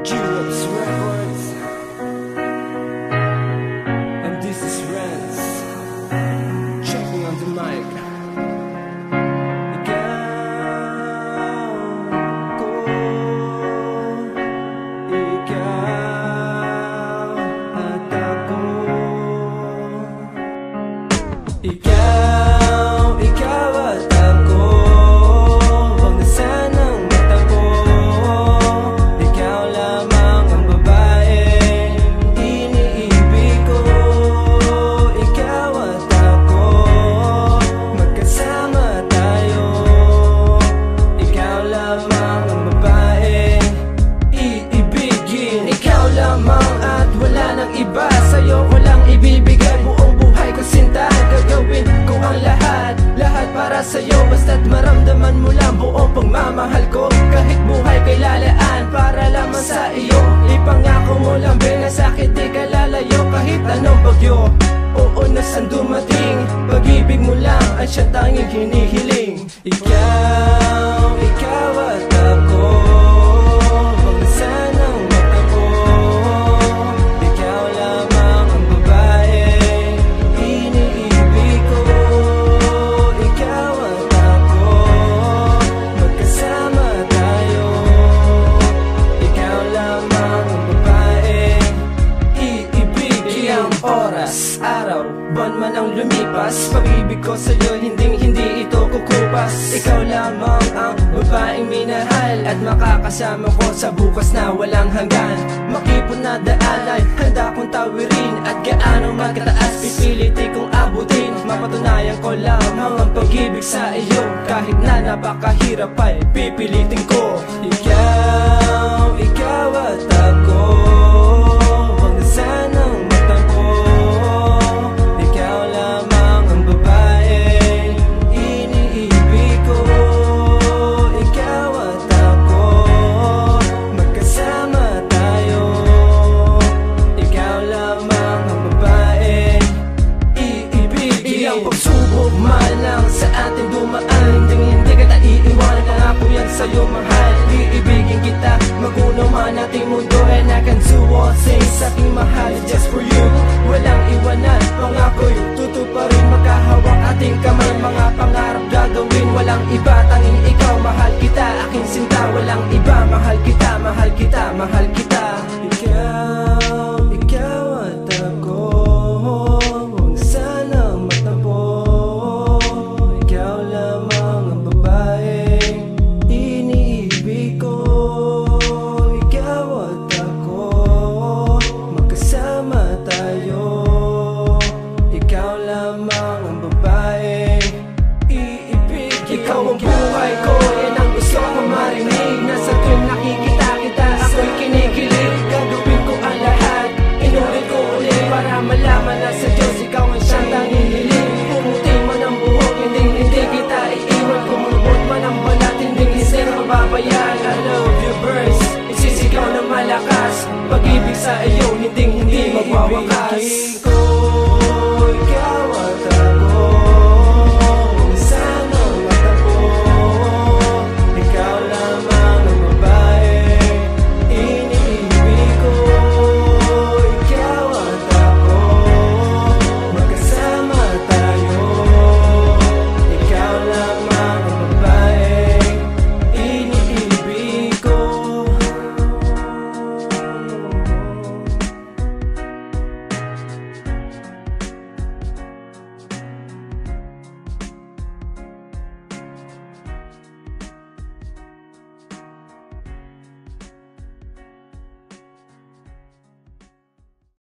G-Raps Records, and this is Rance, checking on the mic. Ikaw at ako, wag na sanang magtampo. Ikaw lamang ang babaeng iniibig ko. Ikaw at ako, magkasama tayo. Ikaw lamang ang babaeng iibigin. Ikaw lamang at wala nang iba. Sa'yo ko lang ibibigay buong buhay ko, sinta. Gagawin ko ang lahat para sa'yo, basta't maramdaman mo lang buong pagmamahal ko. Kahit buhay kay lalaan para lamang sa iyo. Ipangako mo lang, na sa'kin di ka lalayo. Kahit anong bagyo o nasaan dumating, pag-ibig mo lang ang siya tanging hinihiling. Ikaw at ako, wag na sanang magtampo. Ikaw lamang ang babaeng iniibig ko. Ikaw at ako, magkasama tayo. Ikaw lamang ang babaeng iibigin. Ilang oras, araw, buwan man ang lumipas, pag-ibig ko sa'yo hindi ito kukupas. Ikaw lamang ang babaeng minahal at makakasama ko sa bukas na walang hanggan. Makipon na daan ay handa kong tawirin, at gaano magkataas pipiliti kong abutin. Mapatunayan ko lamang ang pag-ibig sa iyo, kahit na napakahirap ay pipilitin ko. Ikaw at ako, wag na sanang magtampo. Ikaw lamang ang babaeng iniibig ko. Ikaw at ako, magkasama tayo. Ikaw lamang ang babaeng iibigin. Ilang pagsubok man lang sa ating dumaan, hindi kita iiwanan, nangako yan sa'yo mahal. Iibigin kita, magulo man ating mundo, and I can do all things sa aking mahal just for you. Walang iwanan, pangako'y tutuparin, magkahawak ating kamay, mga pangarap gagawin. Walang iba, tanging ikaw, mahal kita, aking sinta. Walang iba, mahal kita, mahal kita, mahal kita. Ikaw at ako, wag na sanang magtampo. Ikaw lamang ang babaeng iniibig ko. Ikaw at ako, magkasama tayo. Ikaw lamang ang babaeng iibig. Ikaw ang buhay ko, yan ang gusto ko marinig. Nasa tuwing nakikita kita, ako'y kinikilig. Gagawin ko ang lahat, inulit ko ulit, para malaman na sa Diyos ikaw ang siyang tanging hiling. Pumuti man ang buhok, hindi kita iiwan. Kumulubot man ang balat, hindi mababayaan. I love you verse, isisigaw na malakas. Pag-ibig sa iyo, hindi magwawakas.